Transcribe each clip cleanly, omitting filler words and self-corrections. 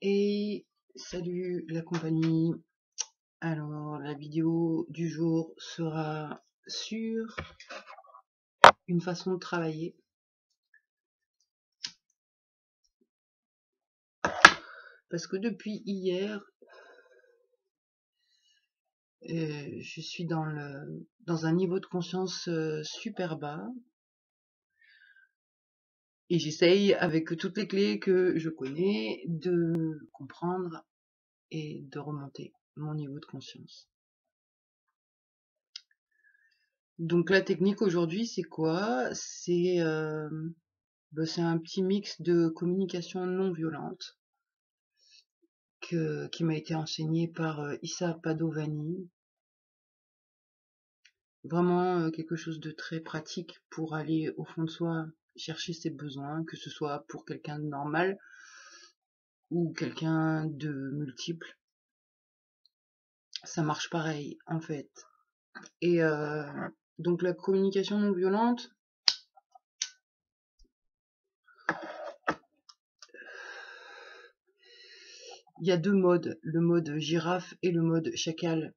Et salut la compagnie. Alors la vidéo du jour sera sur une façon de travailler. Parce que depuis hier, je suis dans un niveau de conscience super bas. Et j'essaye avec toutes les clés que je connais de comprendre et de remonter mon niveau de conscience. Donc la technique aujourd'hui c'est quoi? C'est un petit mix de communication non violente qui m'a été enseigné par Issa Padovani. Vraiment quelque chose de très pratique pour aller au fond de soi, chercher ses besoins, que ce soit pour quelqu'un de normal ou quelqu'un de multiple. Ça marche pareil en fait. Et donc la communication non violente, il y a deux modes, le mode girafe et le mode chacal.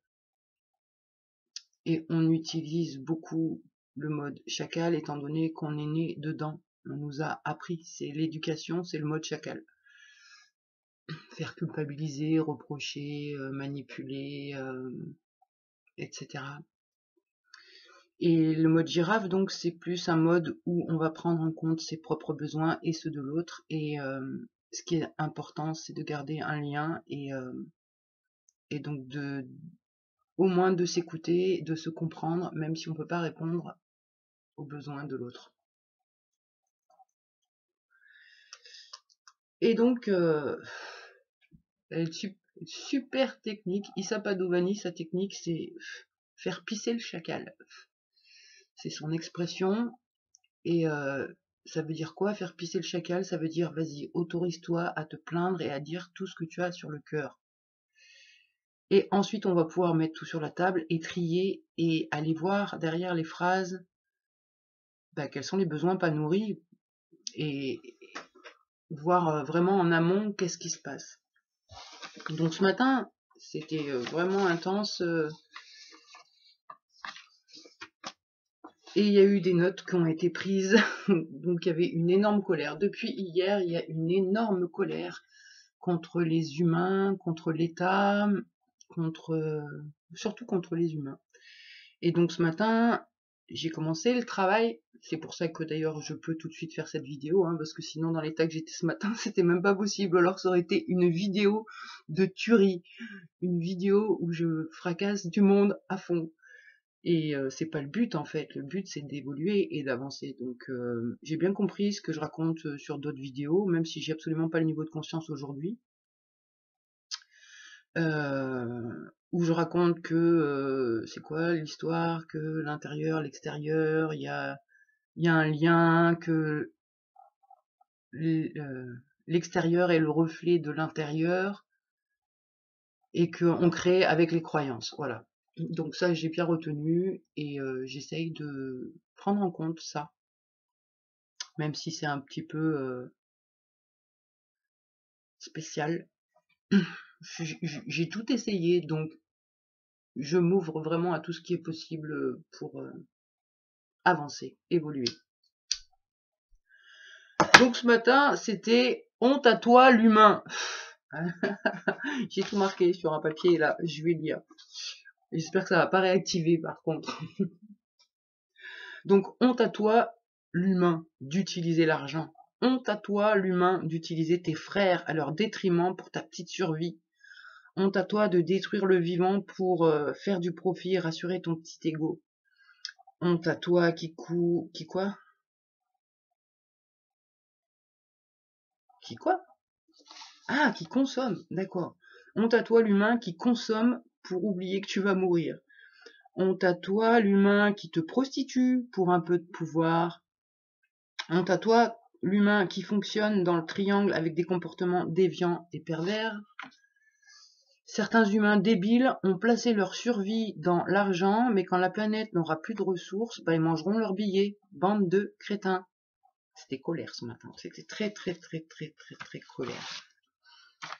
Et on utilise beaucoup le mode chacal étant donné qu'on est né dedans. On nous a appris, c'est l'éducation, c'est le mode chacal. Faire culpabiliser, reprocher, manipuler, etc. Et le mode girafe, donc, c'est plus un mode où on va prendre en compte ses propres besoins et ceux de l'autre. Et ce qui est important, c'est de garder un lien et donc au moins de s'écouter, de se comprendre, même si on ne peut pas répondre aux besoins de l'autre. Et donc, super technique. Issa Padovani, sa technique, c'est faire pisser le chacal. C'est son expression. Et ça veut dire quoi, faire pisser le chacal? Ça veut dire, vas-y, autorise-toi à te plaindre et à dire tout ce que tu as sur le cœur. Et ensuite, on va pouvoir mettre tout sur la table et trier et aller voir derrière les phrases quels sont les besoins pas nourris et voir vraiment en amont qu'est-ce qui se passe. Donc ce matin, c'était vraiment intense et il y a eu des notes qui ont été prises. Donc il y avait une énorme colère. Depuis hier, il y a une énorme colère contre les humains, contre l'État, surtout contre les humains. Et donc ce matin, j'ai commencé le travail. C'est pour ça que d'ailleurs je peux tout de suite faire cette vidéo, parce que sinon dans l'état que j'étais ce matin, c'était même pas possible. Alors ça aurait été une vidéo de tuerie, une vidéo où je fracasse du monde à fond. Et c'est pas le but en fait. Le but c'est d'évoluer et d'avancer. Donc j'ai bien compris ce que je raconte sur d'autres vidéos, même si j'ai absolument pas le niveau de conscience aujourd'hui. Où je raconte que c'est quoi l'histoire, que l'intérieur, l'extérieur, il y a un lien, que l'extérieur est le reflet de l'intérieur et qu'on crée avec les croyances. Voilà. Donc ça, j'ai bien retenu et j'essaye de prendre en compte ça, même si c'est un petit peu spécial. J'ai tout essayé, donc je m'ouvre vraiment à tout ce qui est possible pour avancer, évoluer. Donc ce matin, c'était honte à toi l'humain. J'ai tout marqué sur un papier là, je vais lire. J'espère que ça va pas réactiver par contre. Donc honte à toi l'humain d'utiliser l'argent. Honte à toi l'humain d'utiliser tes frères à leur détriment pour ta petite survie. Honte à toi de détruire le vivant pour faire du profit et rassurer ton petit ego. Honte à toi qui quoi? Qui quoi? Ah, qui consomme, d'accord. Honte à toi l'humain qui consomme pour oublier que tu vas mourir. Honte à toi l'humain qui te prostitue pour un peu de pouvoir. Honte à toi l'humain qui fonctionne dans le triangle avec des comportements déviants et pervers. Certains humains débiles ont placé leur survie dans l'argent, mais quand la planète n'aura plus de ressources, ils mangeront leurs billets. Bande de crétins. C'était colère ce matin. C'était très colère.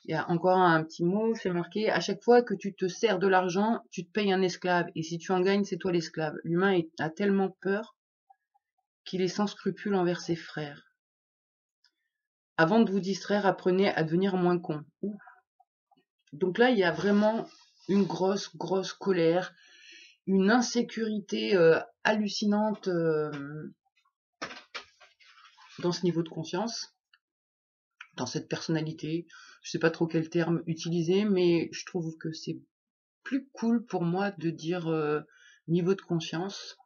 Il y a encore un petit mot, c'est marqué, à chaque fois que tu te sers de l'argent, tu te payes un esclave, et si tu en gagnes, c'est toi l'esclave. L'humain a tellement peur qu'il est sans scrupule envers ses frères. Avant de vous distraire, apprenez à devenir moins con. Donc là, il y a vraiment une grosse colère, une insécurité hallucinante dans ce niveau de conscience, dans cette personnalité. Je sais pas trop quel terme utiliser, mais je trouve que c'est plus cool pour moi de dire niveau de conscience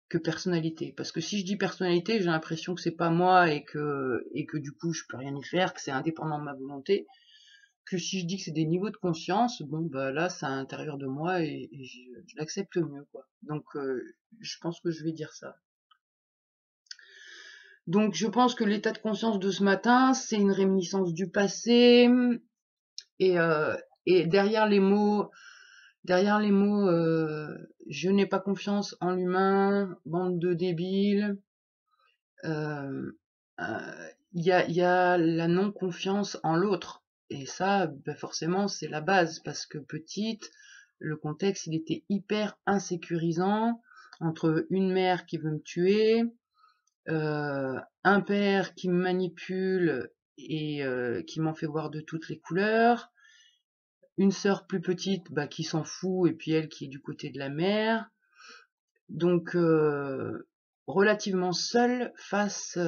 que personnalité. Parce que si je dis personnalité, j'ai l'impression que c'est pas moi et que du coup je peux rien y faire, que c'est indépendant de ma volonté. Que si je dis que c'est des niveaux de conscience, bon bah là c'est à l'intérieur de moi et je l'accepte mieux quoi. Donc je pense que je vais dire ça. Donc je pense que l'état de conscience de ce matin, c'est une réminiscence du passé et, et derrière les mots, je n'ai pas confiance en l'humain, bande de débiles, y a la non-confiance en l'autre. Et ça, ben forcément, c'est la base, parce que petite, le contexte, il était hyper insécurisant, entre une mère qui veut me tuer, un père qui me manipule et qui m'en fait voir de toutes les couleurs, une sœur plus petite bah, qui s'en fout, et puis elle qui est du côté de la mère. Donc, relativement seule face...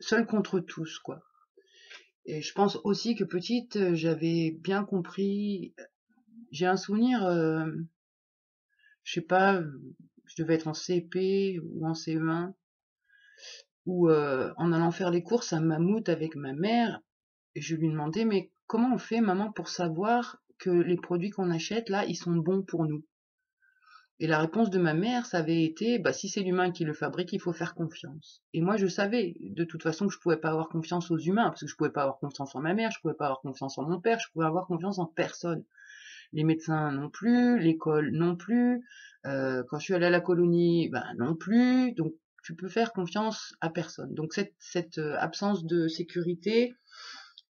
seule contre tous, quoi. Et je pense aussi que petite, j'avais bien compris. J'ai un souvenir, je sais pas, je devais être en CP ou en CE1, où en allant faire les courses à Mammouth avec ma mère, je lui demandais mais comment on fait maman pour savoir que les produits qu'on achète là, ils sont bons pour nous? Et la réponse de ma mère, ça avait été, bah, si c'est l'humain qui le fabrique, il faut faire confiance. Et moi, je savais, de toute façon, que je pouvais pas avoir confiance aux humains, parce que je pouvais pas avoir confiance en ma mère, je pouvais pas avoir confiance en mon père, je pouvais avoir confiance en personne. Les médecins non plus, l'école non plus, quand je suis allée à la colonie, ben non plus. Donc, tu peux faire confiance à personne. Donc, cette absence de sécurité,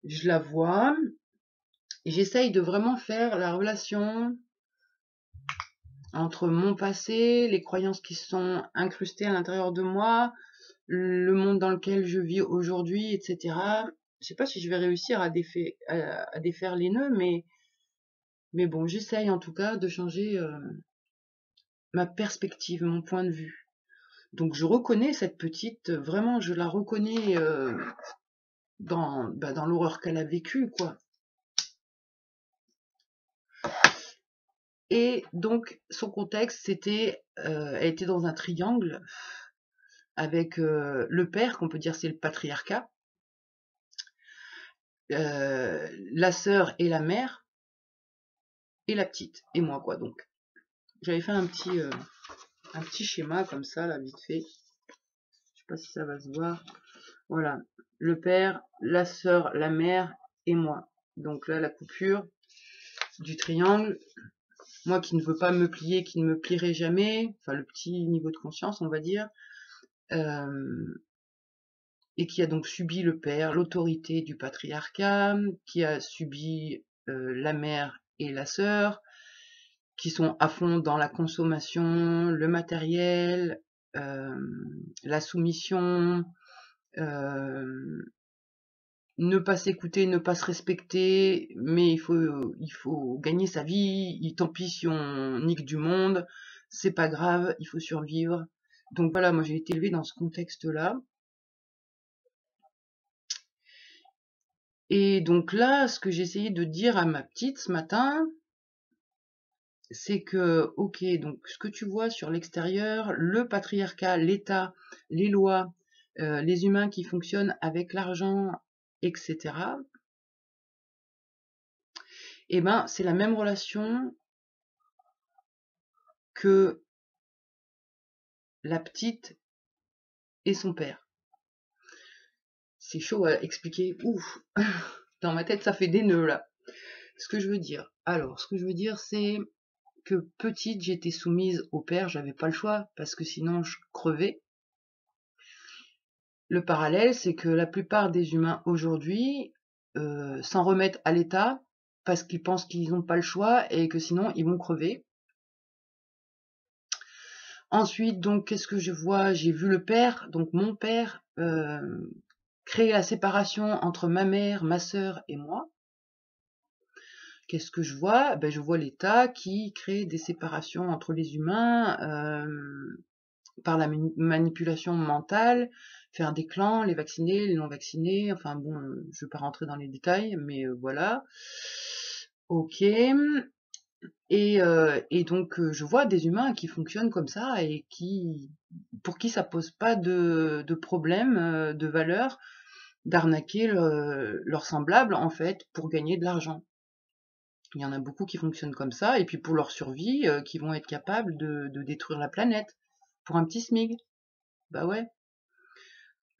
je la vois, et j'essaye de vraiment faire la relation entre mon passé, les croyances qui sont incrustées à l'intérieur de moi, le monde dans lequel je vis aujourd'hui, etc. Je sais pas si je vais réussir à défaire les nœuds, mais bon, j'essaye en tout cas de changer ma perspective, mon point de vue. Donc je reconnais cette petite, vraiment, je la reconnais dans l'horreur qu'elle a vécue, quoi. Et donc son contexte, c'était, elle était dans un triangle avec le père, qu'on peut dire c'est le patriarcat, la sœur et la mère, et la petite, et moi quoi. Donc j'avais fait un petit schéma comme ça, là, vite fait. Je sais pas si ça va se voir. Voilà, le père, la sœur, la mère et moi. Donc là, la coupure du triangle. Moi qui ne veux pas me plier, qui ne me plierai jamais, enfin le petit niveau de conscience, on va dire, et qui a donc subi le père, l'autorité du patriarcat, qui a subi la mère et la sœur, qui sont à fond dans la consommation, le matériel, la soumission, ne pas s'écouter, ne pas se respecter, mais il faut gagner sa vie, tant pis si on nique du monde, c'est pas grave, il faut survivre. Donc voilà, moi j'ai été élevée dans ce contexte-là. Et donc là, ce que j'ai essayé de dire à ma petite ce matin, c'est que, ok, donc ce que tu vois sur l'extérieur, le patriarcat, l'État, les lois, les humains qui fonctionnent avec l'argent, etc., eh ben, c'est la même relation que la petite et son père. C'est chaud à expliquer. Ouf, dans ma tête, ça fait des nœuds là. Ce que je veux dire. Alors, ce que je veux dire, c'est que petite, j'étais soumise au père, j'avais pas le choix, parce que sinon je crevais. Le parallèle, c'est que la plupart des humains aujourd'hui s'en remettre à l'État parce qu'ils pensent qu'ils n'ont pas le choix et que sinon ils vont crever. Ensuite, donc, qu'est-ce que je vois? J'ai vu le père, donc mon père, créer la séparation entre ma mère, ma sœur et moi. Qu'est-ce que je vois? Ben, je vois l'État qui crée des séparations entre les humains par la manipulation mentale, faire des clans, les vaccinés, les non vaccinés, enfin bon, je vais pas rentrer dans les détails, mais voilà. Ok. Et donc je vois des humains qui fonctionnent comme ça et pour qui ça pose pas de problème, de valeur, d'arnaquer leurs semblables en fait pour gagner de l'argent. Il y en a beaucoup qui fonctionnent comme ça, et puis pour leur survie, qui vont être capables de détruire la planète pour un petit SMIG. Bah ouais.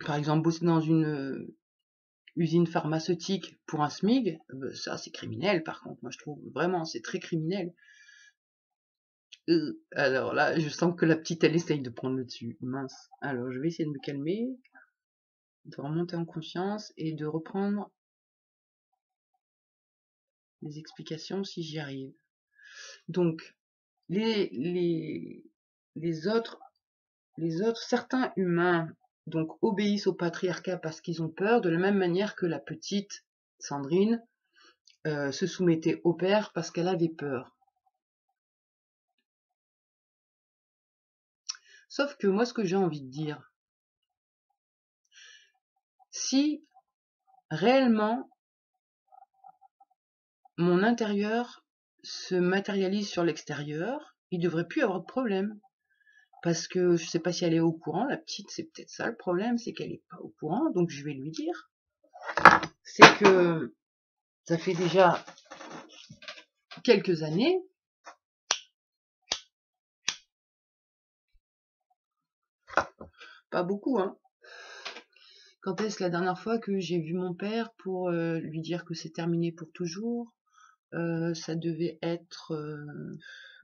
Par exemple, bosser dans une usine pharmaceutique pour un SMIG, ça c'est criminel par contre, moi je trouve vraiment, c'est très criminel. Alors là, je sens que la petite elle essaye de prendre le dessus, mince. Alors je vais essayer de me calmer, de remonter en conscience et de reprendre les explications si j'y arrive. Donc, les autres, certains humains donc obéissent au patriarcat parce qu'ils ont peur, de la même manière que la petite Sandrine se soumettait au père parce qu'elle avait peur. Sauf que moi, ce que j'ai envie de dire, si réellement mon intérieur se matérialise sur l'extérieur, il devrait plus y avoir de problème. Parce que je sais pas si elle est au courant, la petite, c'est peut-être ça le problème, c'est qu'elle est pas au courant, donc je vais lui dire. C'est que ça fait déjà quelques années, pas beaucoup, hein. Quand est-ce la dernière fois que j'ai vu mon père pour lui dire que c'est terminé pour toujours? Ça devait être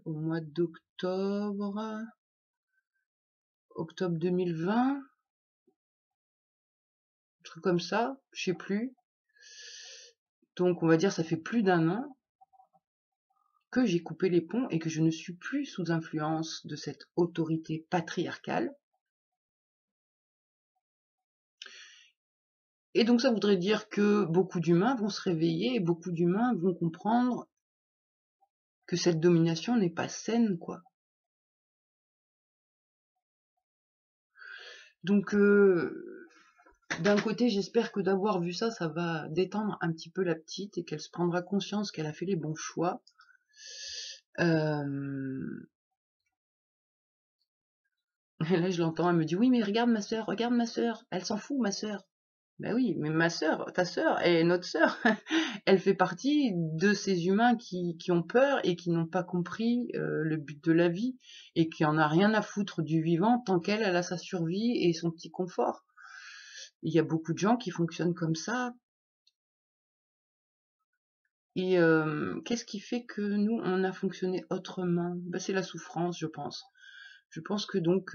au mois d'octobre, octobre 2020, un truc comme ça, je sais plus. Donc on va dire ça fait plus d'un an que j'ai coupé les ponts et que je ne suis plus sous influence de cette autorité patriarcale. Et donc ça voudrait dire que beaucoup d'humains vont se réveiller et beaucoup d'humains vont comprendre que cette domination n'est pas saine, quoi. Donc d'un côté, j'espère que d'avoir vu ça, ça va détendre un petit peu la petite et qu'elle se prendra conscience qu'elle a fait les bons choix. Et là, je l'entends, elle me dit, oui, mais regarde ma sœur, elle s'en fout, ma sœur. Ben oui, mais ma sœur, ta sœur et notre sœur, elle fait partie de ces humains qui ont peur et qui n'ont pas compris le but de la vie et qui en a rien à foutre du vivant tant qu'elle a sa survie et son petit confort. Il y a beaucoup de gens qui fonctionnent comme ça. Et qu'est-ce qui fait que nous, on a fonctionné autrement? Ben, c'est la souffrance, je pense. Je pense que donc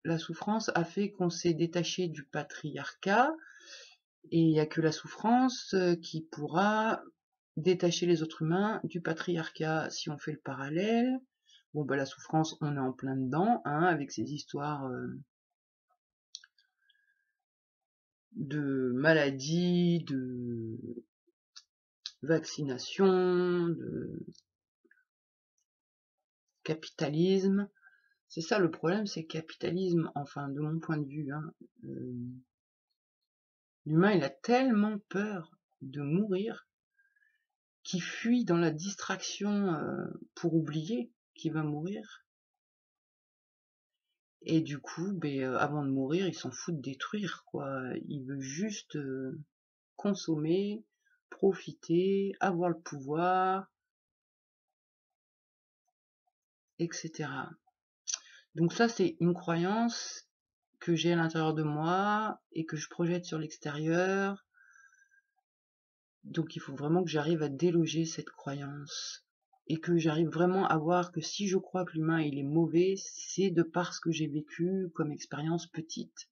la souffrance a fait qu'on s'est détaché du patriarcat, et il n'y a que la souffrance qui pourra détacher les autres humains du patriarcat. Si on fait le parallèle, bon ben la souffrance, on est en plein dedans, hein, avec ces histoires de maladies, de vaccination, de capitalisme. C'est ça le problème, c'est capitalisme, enfin de mon point de vue, hein, l'humain il a tellement peur de mourir qu'il fuit dans la distraction pour oublier qu'il va mourir. Et du coup, avant de mourir, il s'en fout de détruire, quoi. Il veut juste consommer, profiter, avoir le pouvoir, etc. Donc ça, c'est une croyance que j'ai à l'intérieur de moi et que je projette sur l'extérieur. Donc il faut vraiment que j'arrive à déloger cette croyance et que j'arrive vraiment à voir que si je crois que l'humain il est mauvais, c'est de par ce que j'ai vécu comme expérience petite.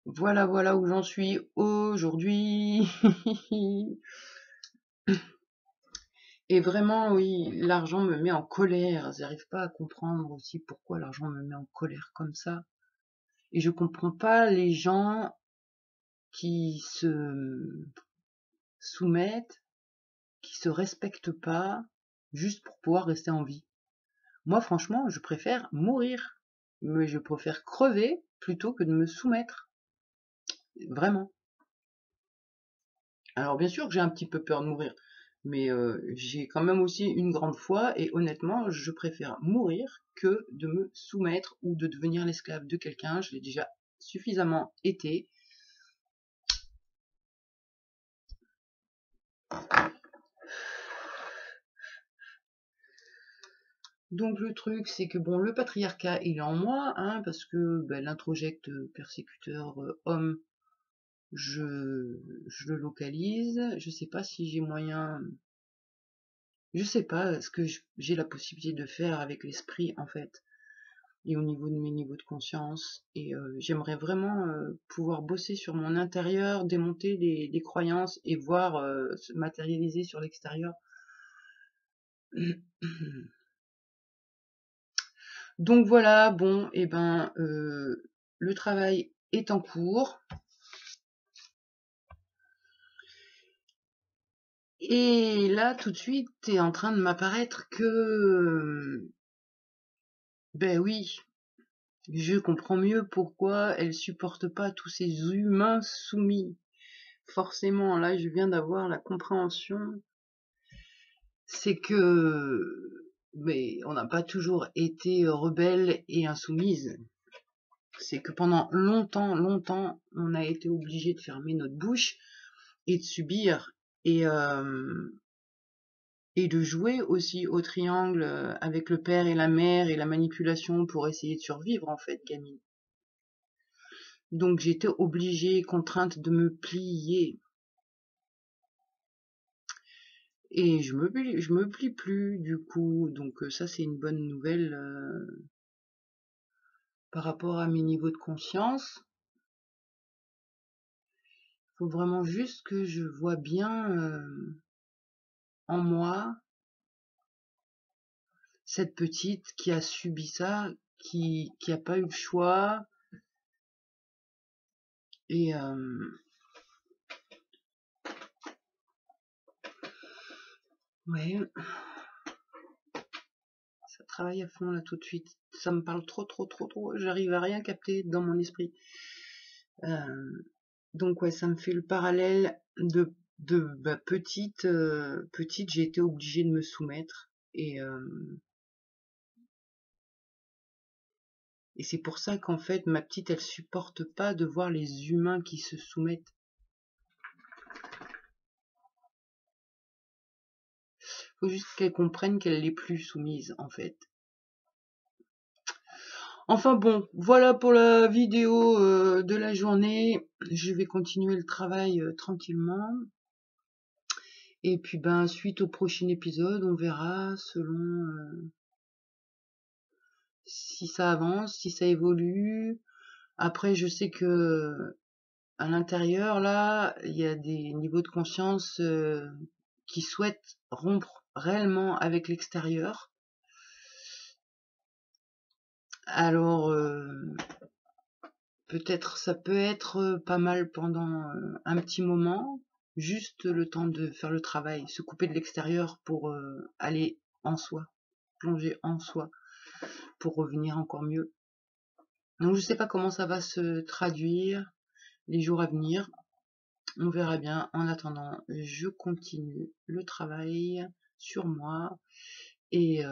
Voilà, voilà où j'en suis aujourd'hui. Et vraiment, oui, l'argent me met en colère. J'arrive pas à comprendre aussi pourquoi l'argent me met en colère comme ça. Et je comprends pas les gens qui se soumettent, qui se respectent pas, juste pour pouvoir rester en vie. Moi, franchement, je préfère mourir. Mais je préfère crever plutôt que de me soumettre. Vraiment. Alors bien sûr que j'ai un petit peu peur de mourir, mais j'ai quand même aussi une grande foi et honnêtement, je préfère mourir que de me soumettre ou de devenir l'esclave de quelqu'un. Je l'ai déjà suffisamment été. Donc le truc, c'est que bon, le patriarcat, il est en moi, hein, parce que ben, l'introjecte persécuteur homme, je le localise. Je sais pas si j'ai moyen. Je sais pas ce que j'ai la possibilité de faire avec l'esprit en fait. Et au niveau de mes niveaux de conscience. Et j'aimerais vraiment pouvoir bosser sur mon intérieur, démonter des croyances et voir se matérialiser sur l'extérieur. Donc voilà, bon, et ben le travail est en cours. Et là, tout de suite, est en train de m'apparaître que, ben oui, je comprends mieux pourquoi elle supporte pas tous ces humains soumis. Forcément, là, je viens d'avoir la compréhension, c'est que mais on n'a pas toujours été rebelle et insoumise. C'est que pendant longtemps, longtemps, on a été obligé de fermer notre bouche et de subir et de jouer aussi au triangle avec le père et la mère et la manipulation pour essayer de survivre en fait, gamine. Donc j'étais obligée, contrainte de me plier. Et je me plie plus du coup, donc ça c'est une bonne nouvelle par rapport à mes niveaux de conscience. Faut vraiment juste que je vois bien en moi cette petite qui a subi ça, qui a pas eu le choix et ouais, ça travaille à fond là tout de suite. Ça me parle trop, trop, trop, trop. J'arrive à rien capter dans mon esprit. Donc ouais, ça me fait le parallèle de bah, petite, petite, j'ai été obligée de me soumettre et c'est pour ça qu'en fait ma petite elle supporte pas de voir les humains qui se soumettent. Faut juste qu'elle comprenne qu'elle n'est plus soumise en fait. Enfin bon, voilà pour la vidéo de la journée. Je vais continuer le travail tranquillement. Et puis ben suite au prochain épisode, on verra selon si ça avance, si ça évolue. Après, je sais que à l'intérieur, là, il y a des niveaux de conscience qui souhaitent rompre réellement avec l'extérieur. Alors, peut-être ça peut être pas mal pendant un petit moment, juste le temps de faire le travail, se couper de l'extérieur pour aller en soi, plonger en soi, pour revenir encore mieux. Donc je sais pas comment ça va se traduire les jours à venir. On verra bien. En attendant, je continue le travail sur moi et,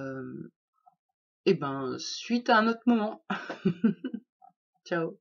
et ben suite à un autre moment. Ciao.